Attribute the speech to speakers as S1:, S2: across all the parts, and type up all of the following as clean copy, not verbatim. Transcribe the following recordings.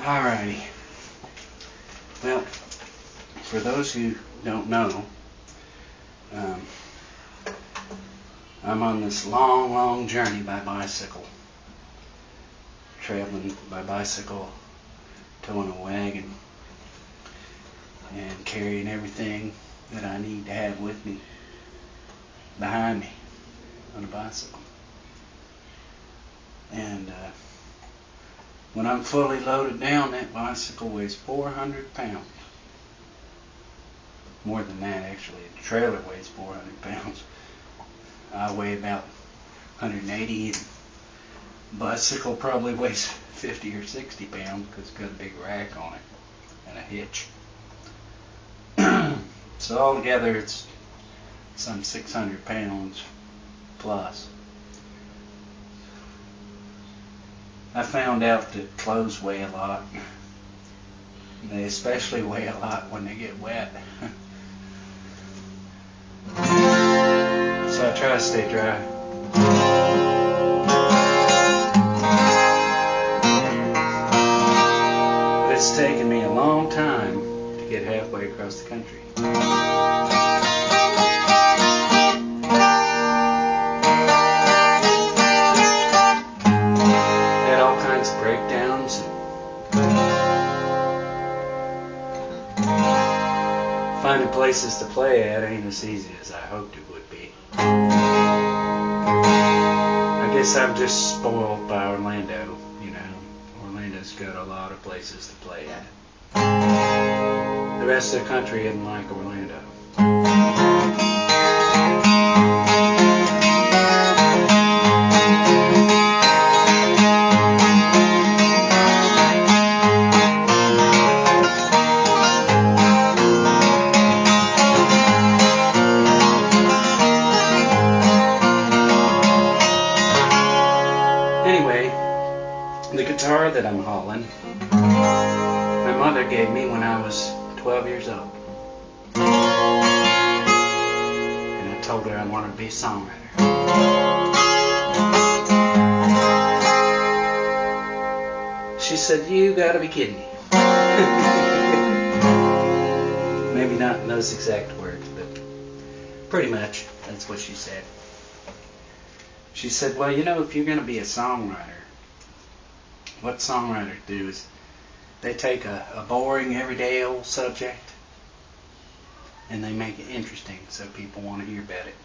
S1: Alrighty. Well, for those who don't know, I'm on this long journey by bicycle. Traveling by bicycle, towing a wagon, and carrying everything that I need to have with me behind me on a bicycle. And when I'm fully loaded down, that bicycle weighs 400 pounds. More than that, actually. The trailer weighs 400 pounds. I weigh about 180. The bicycle probably weighs 50 or 60 pounds because it's got a big rack on it and a hitch. So altogether, it's some 600 pounds plus. I found out that clothes weigh a lot. They especially weigh a lot when they get wet. So I try to stay dry. But it's taken me a long time to get halfway across the country. Had all kinds of breakdowns. Finding places to play at ain't as easy as I hoped it would be. I guess I'm just spoiled by Orlando, you know. Orlando's got a lot of places to play at. The rest of the country isn't like Orlando. The guitar that I'm hauling, my mother gave me when I was 12 years old. And I told her I wanted to be a songwriter. She said, "You gotta be kidding me." Maybe not in those exact words, but pretty much that's what she said. She said, "Well, you know, if you're gonna be a songwriter, what songwriters do is they take a boring, everyday old subject and they make it interesting so people want to hear about it."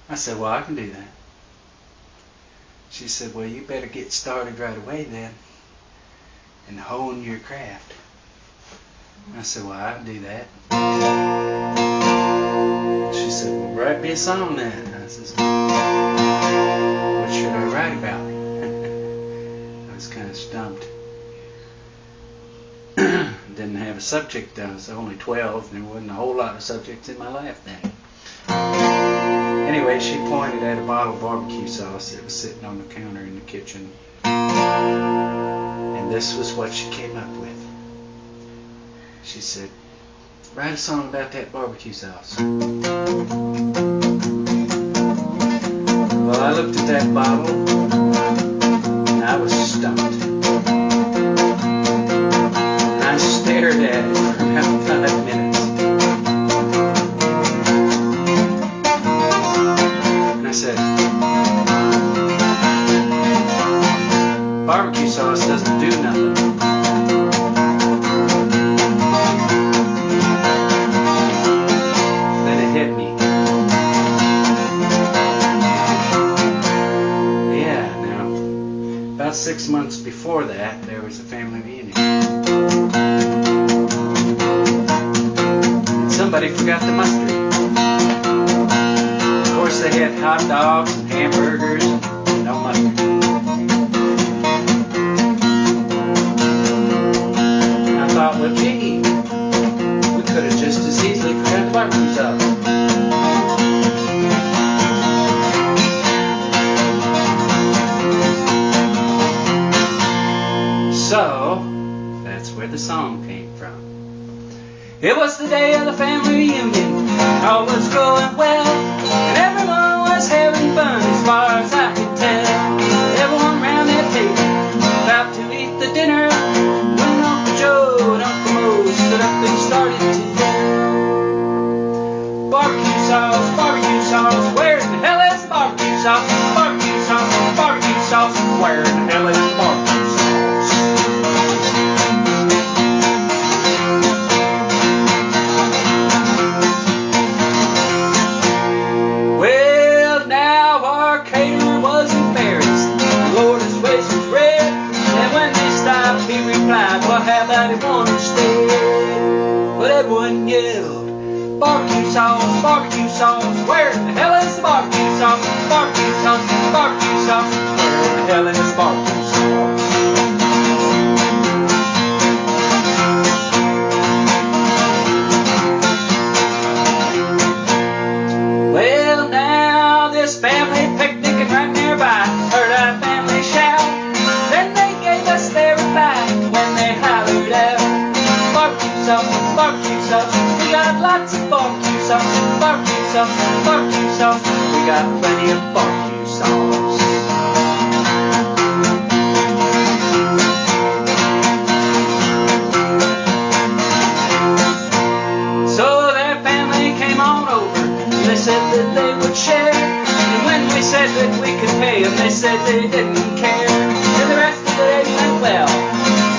S1: I said, "Well, I can do that." She said, "Well, you better get started right away then and hone your craft." I said, "Well, I can do that." She said, "Well, write me a song then." I said, "What should I write about?" I was kind of stumped. Didn't have a subject. I was only 12, and there wasn't a whole lot of subjects in my life then. Anyway, she pointed at a bottle of barbecue sauce that was sitting on the counter in the kitchen. And this was what she came up with. She said, "Write a song about that barbecue sauce." Well, I looked at that bottle, and I was stumped. And I stared at it for about 5 minutes. And I said, "Barbecue sauce doesn't do nothing." Then it hit me. About 6 months before that, there was a family reunion. And somebody forgot the mustard. Of course, they had hot dogs and hamburgers and no mustard. And I thought, well, gee, we could have just as easily forgot the barbecue sauce. So, that's where the song came from. It was the day of the family reunion. All was going well, and everyone was having fun as far as I could tell. Everyone around that table in the hell is barbecue sauce? Well, now our caterer was embarrassed. The Lord, his face was red. And when they stopped, he replied, well, how about it one instead? But everyone yelled, barbecue sauce, barbecue sauce. Where in the hell is the barbecue sauce? Barbecue sauce, barbecue sauce. Where in the hell is barbecue sauce? Well, now this family picnicking right nearby heard our family shout. Then they gave us their reply when they hollered out, barbecue sauce, barbecue sauce. We got lots of barbecue sauce, barbecue sauce, barbecue sauce. We got plenty of barbecue sauce. So their family came on over. They said that they would share. And when we said that we could pay them, they said they didn't care. And the rest of the day went well.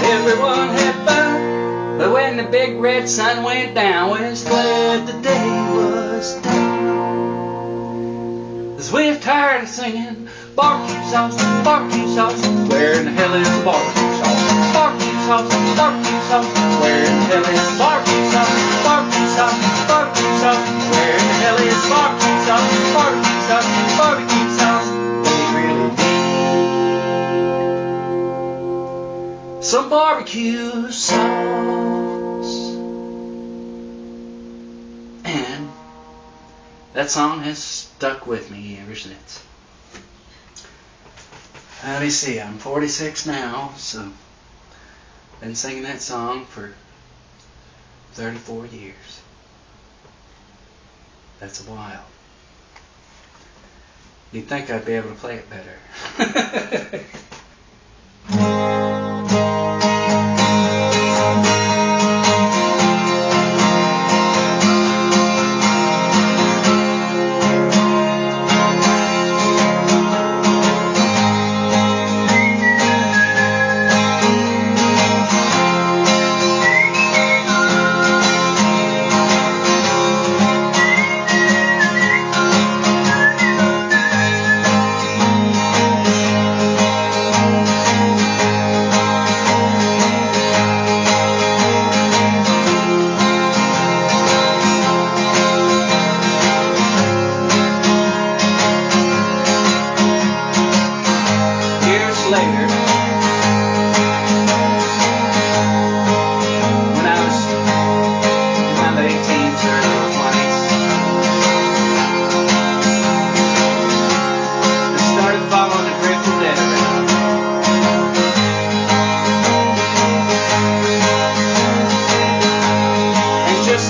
S1: Everyone had fun. But when the big red sun went down, we was glad the day was done. 'Cause we're tired of singing barbecue sauce, barbecue sauce. Where in the hell is the barbecue sauce? Barbecue sauce, barbecue sauce. Where in the hell is the barbecue sauce? Barbecue sauce, barbecue sauce. Where in the hell is barbecue sauce? Barbecue sauce, barbecue sauce. We really need some barbecue sauce. And that song has stuck with me ever since. Let me see, I'm 46 now, so been singing that song for 34 years. That's a while. You'd think I'd be able to play it better.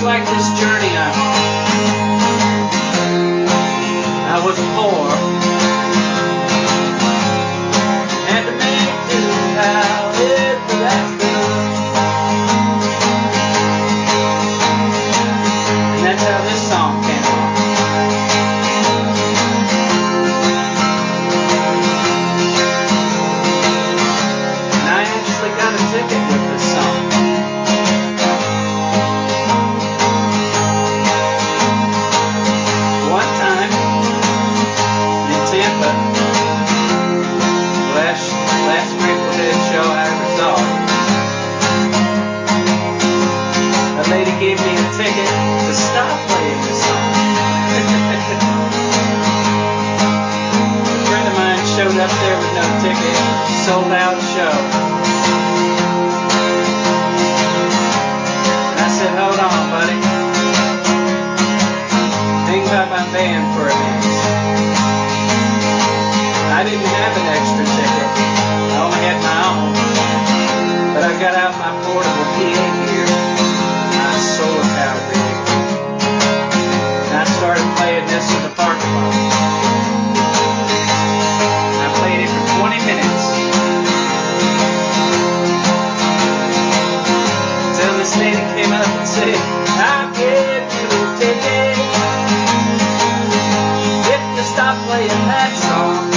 S1: Like this journey I'm on. I was poor and to make do how it that's good. And that's how this song came on. And I actually got a ticket with this song. Last Grateful Dead show I ever saw. A lady gave me a ticket to stop playing this song. A friend of mine showed up there with no ticket, sold out show. And I said, hold on, buddy. Think about my band for a minute. I didn't have an extra ticket. I only had my own. But I got out my portable PA gear. And I solar powered it. And I started playing this in the parking lot. And I played it for 20 minutes. Until this lady came up and said, I'll give you a ticket if you stop playing that song.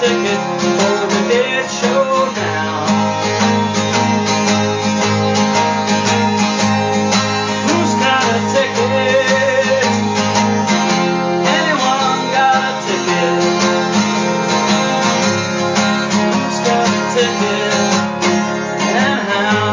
S1: ticket for the dead showdown? Who's got a ticket? Anyone got a ticket? Who's got a ticket? And how?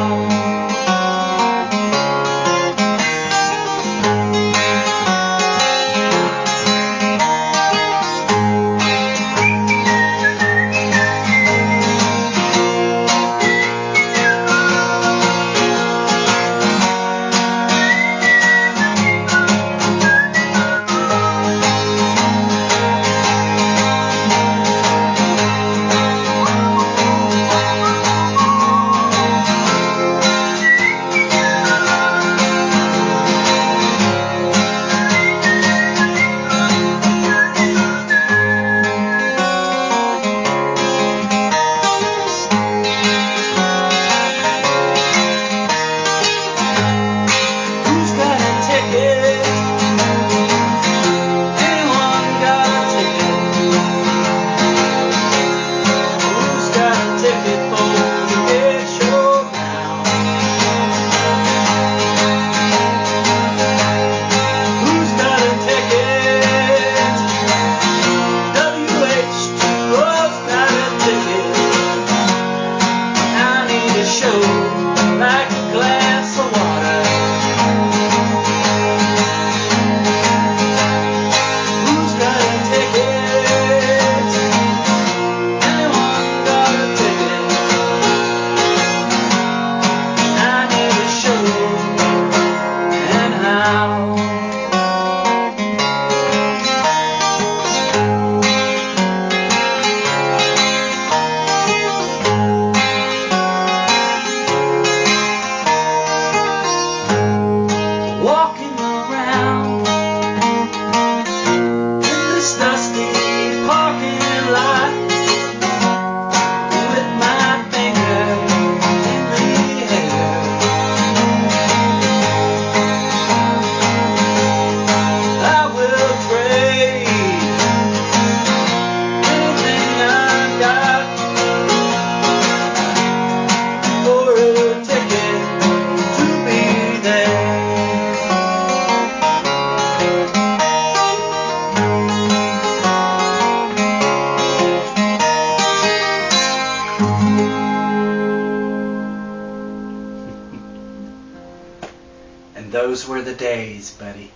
S1: Those were the days, buddy.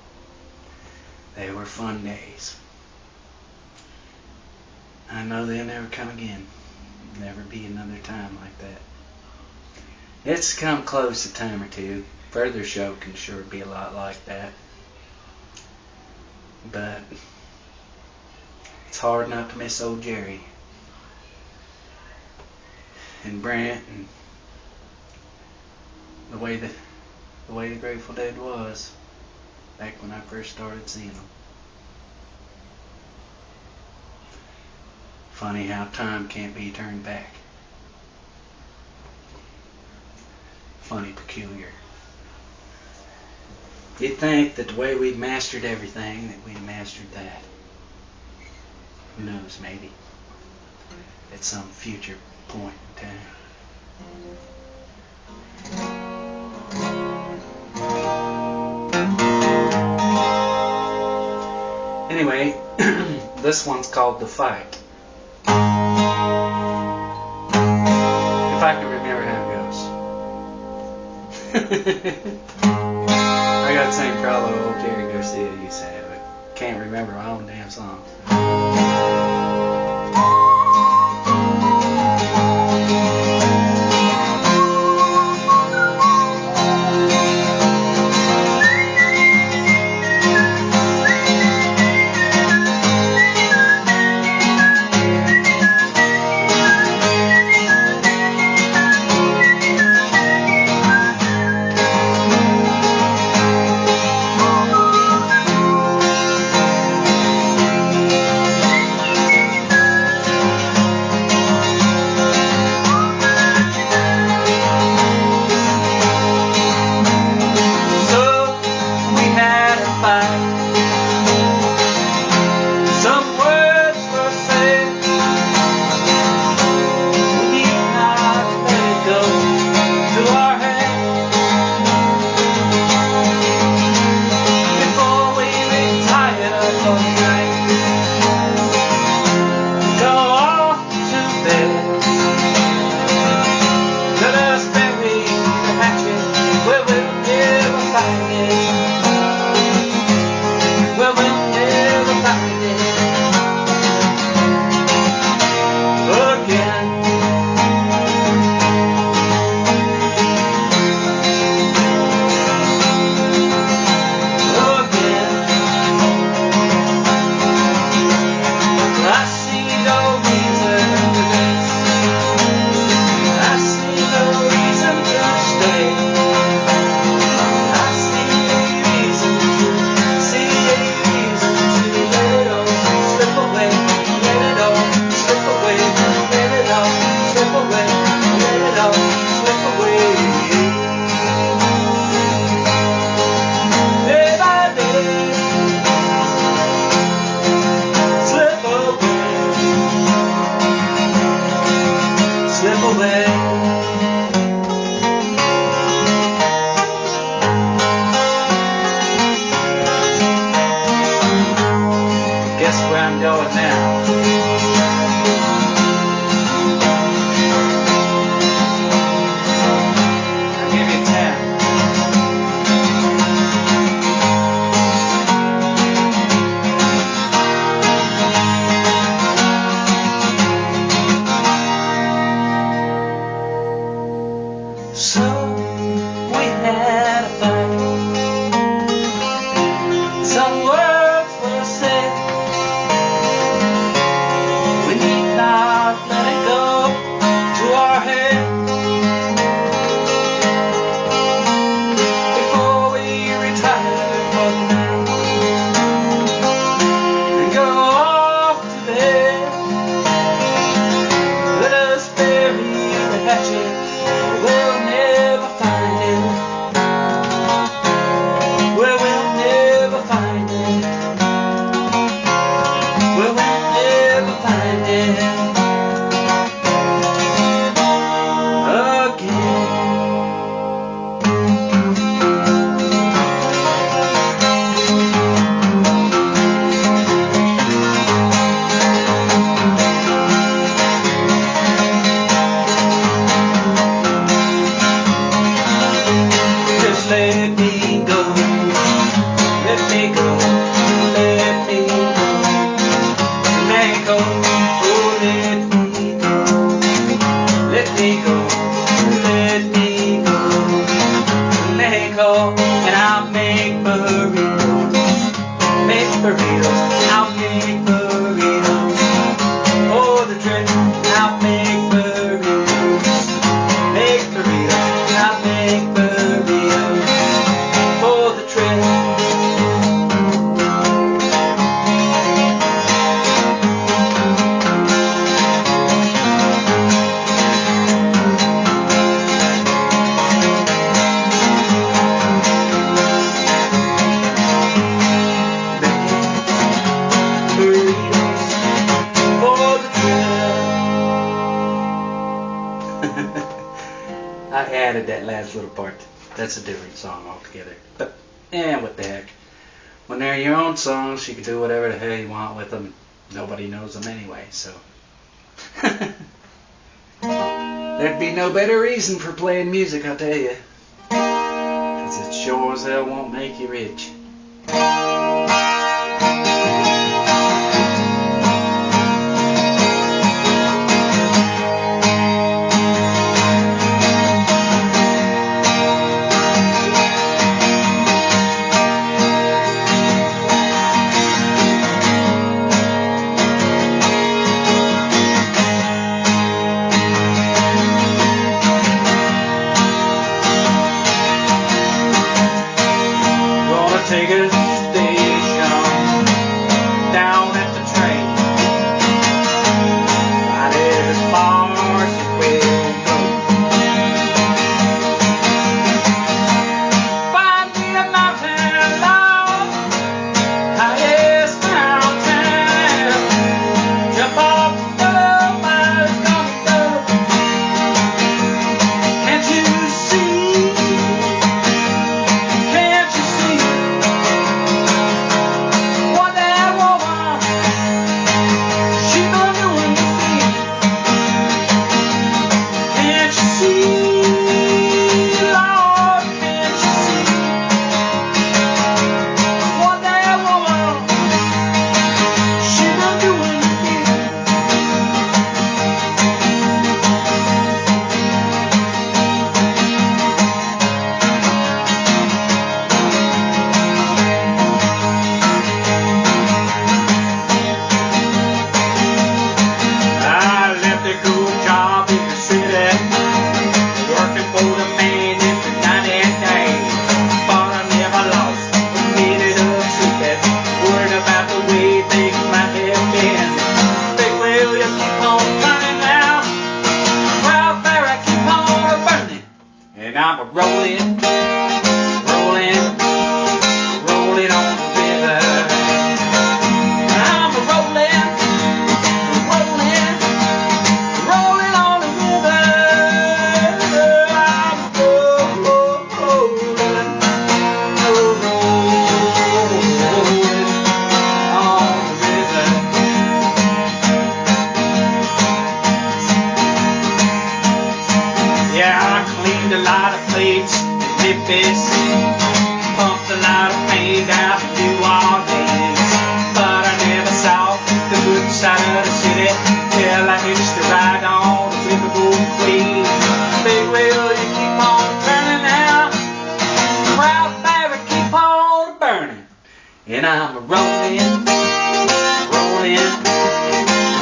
S1: They were fun days. I know they'll never come again. Never be another time like that. It's come close a time or two. Further show can sure be a lot like that. But it's hard not to miss old Jerry and Brent and the way the Grateful Dead was back when I first started seeing them. Funny how time can't be turned back. Funny, peculiar. You'd think that the way we'd mastered everything, that we'd mastered that. Who knows, maybe. At some future point in time. Anyway, this one's called The Fight. If I can remember how it goes. I got the same problem old Jerry Garcia used to have. I can't remember my own damn songs. I added that last little part. That's a different song altogether. But, what the heck. When they're your own songs, you can do whatever the hell you want with them. Nobody knows them anyway, so. There'd be no better reason for playing music, I'll tell you. 'Cause it sure as hell won't make you rich. Take a station down at the train, right as far as it will go. Find me a mountain log, highest mountain. Jump off the while it's gonna go. Can't you see? Can't you see? I'm a-rolling, rolling, rolling on the river. I'm a-rolling, rolling, rolling on the river. I'm rolling, rolling on the river. Yeah, I cleaned a lot of plates in Memphis, pumped a lot of paint out in New Orleans, but I never saw the good side of the city till I hitched a ride on the Riverboat Queen. Big wheel, you keep on turning now, proud baby, keep on burning, and I'm a-rolling, rolling,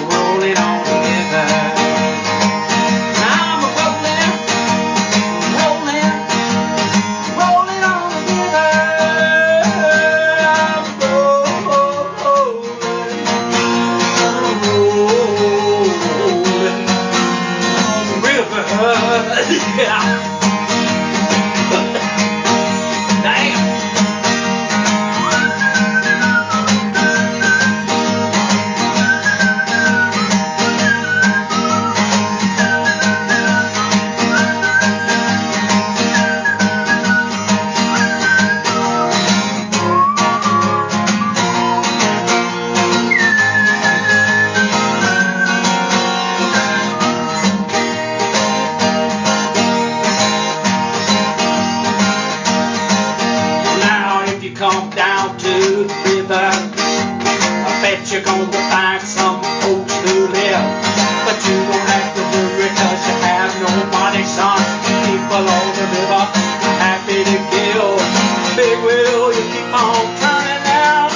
S1: rolling on the river. Come down to the river, I bet you're gonna find some folks who live, but you don't have to worry 'cause you have no money, son. People on the river happy to give. Big wheel, you keep on turning now,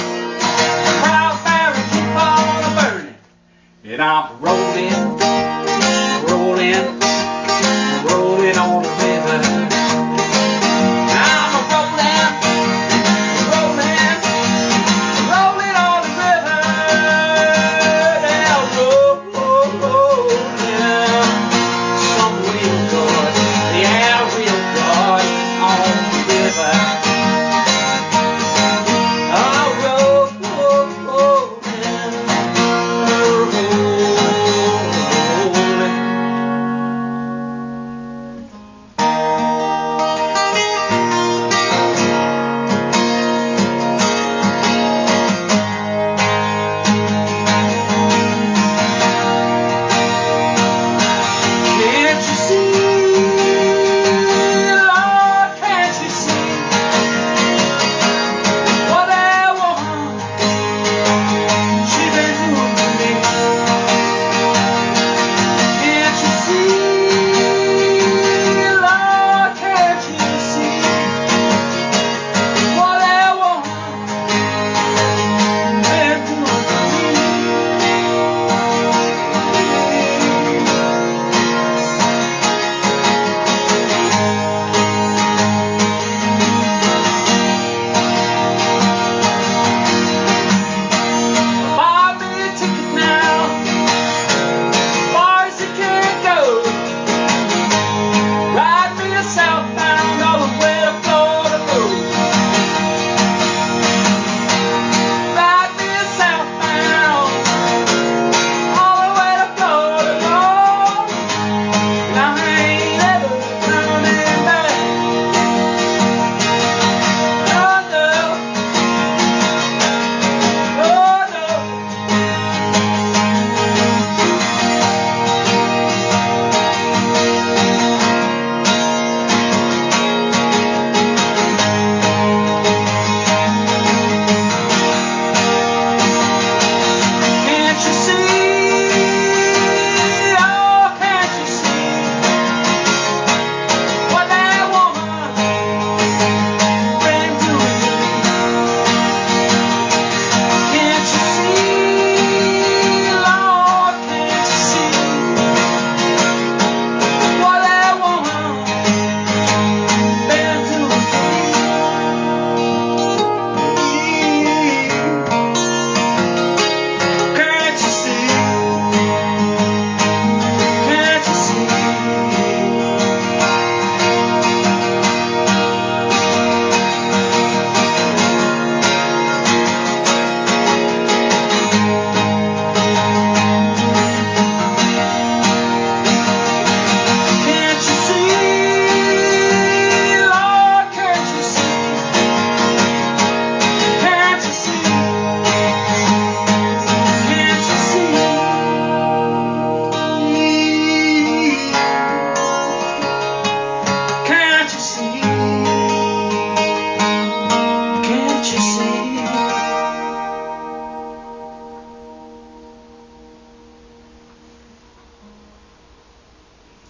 S1: proud Barry, keep on burning, and I'm rolling, rolling, rolling on the river.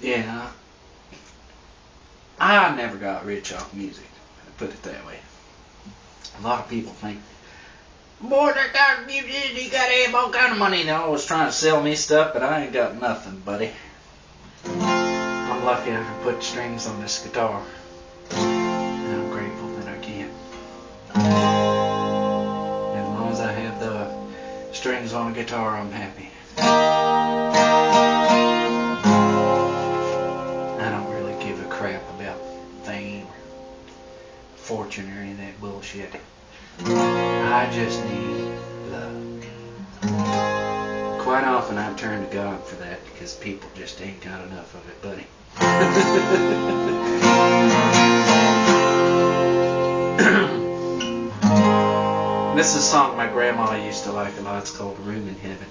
S1: Yeah, I never got rich off music, put it that way. A lot of people think, boy, that guy's music, he got to have all kind of money. They're always trying to sell me stuff, but I ain't got nothing, buddy. I'm lucky I can put strings on this guitar, and I'm grateful that I can. As long as I have the strings on a guitar, I'm happy. I don't really give a crap about fame, fortune, or any of that bullshit. I just need love. Quite often I turn to God for that because people just ain't got enough of it, buddy. This is a song my grandma used to like a lot. It's called Room in Heaven.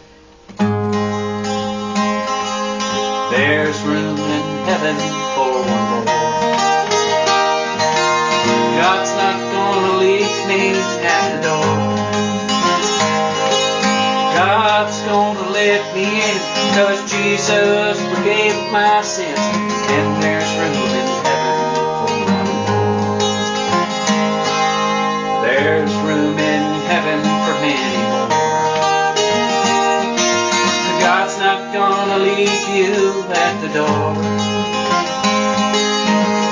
S1: There's room in heaven for one more. God's not gonna leave me at the door. God's gonna let me in, 'cause Jesus forgave my sins, and there's room in heaven for one more. There's room in heaven for many more. God's not gonna leave you at the door.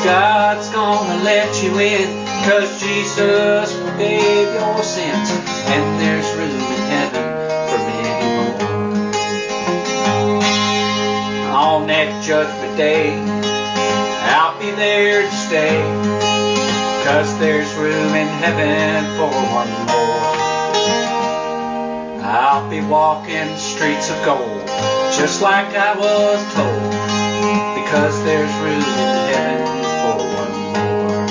S1: God's gonna let you in, 'cause Jesus forgave your sins, and there's room in heaven for many more. On that judgment day, I'll be there to stay, 'cause there's room in heaven for one more. I'll be walking streets of gold, just like I was told, because there's room in heaven for one more.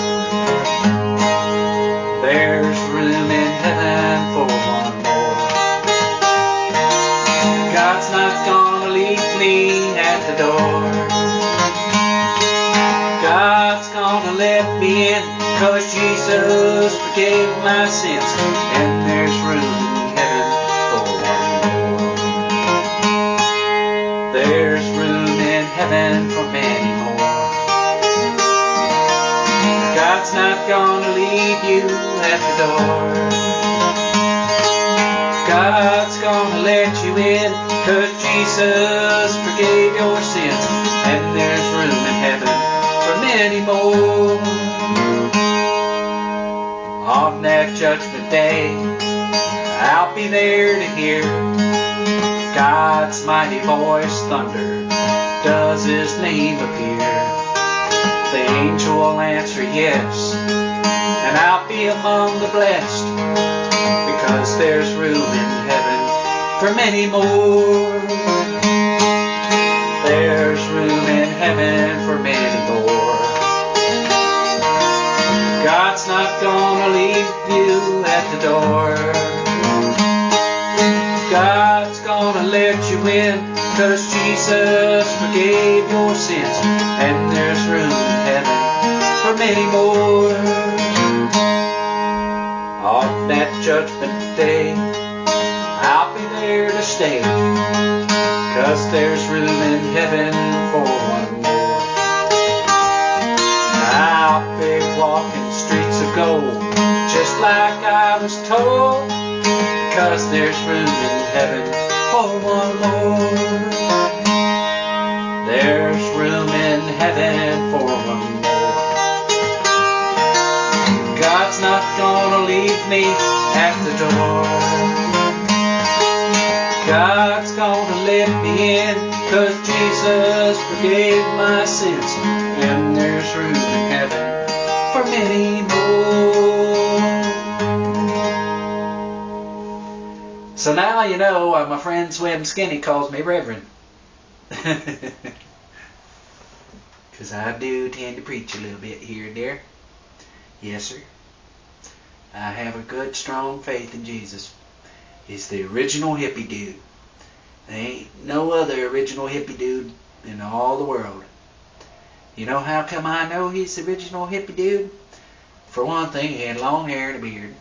S1: There's room in heaven for one more. God's not gonna leave me at the door. God's gonna let me in, 'cause Jesus forgave my sins, and there's room in heaven for one more. There's room in heaven for many more. God's not gonna leave you at the door. God's gonna let you in, 'cause Jesus forgave your sins, and there's room in heaven for many more. On that judgment day, I'll be there to hear God's mighty voice thunder. Does His name appear? The angel will answer yes, and I'll be among the blessed, because there's room in heaven for many more. There's room in heaven for many more. God's not gonna leave you at the door. God's gonna let you in, 'cause Jesus forgave your sins, and there's room in heaven for many more. On that judgment day, I'll be there to stay, 'cause there's room in heaven for one more. I'll be walking streets of gold, just like I was told, 'cause there's room in heaven for one more. There's room in heaven for one more. God's not gonna leave me at the door. God's gonna let me in, 'cause Jesus forgave my sins, and there's room in heaven for many more. So now you know why my friend Swim Skinny calls me Reverend. Because I do tend to preach a little bit here and there. Yes, sir. I have a good, strong faith in Jesus. He's the original hippie dude. There ain't no other original hippie dude in all the world. You know how come I know he's the original hippie dude? For one thing, he had long hair and a beard.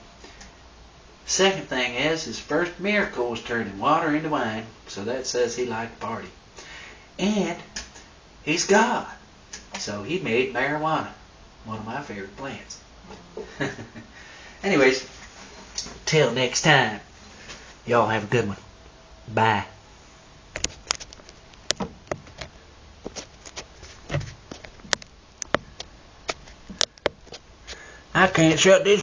S1: Second thing is, his first miracle was turning water into wine, so that says he liked to party. And He's God. So he made marijuana, one of my favorite plants. Anyways, till next time, y'all have a good one. Bye. I can't shut this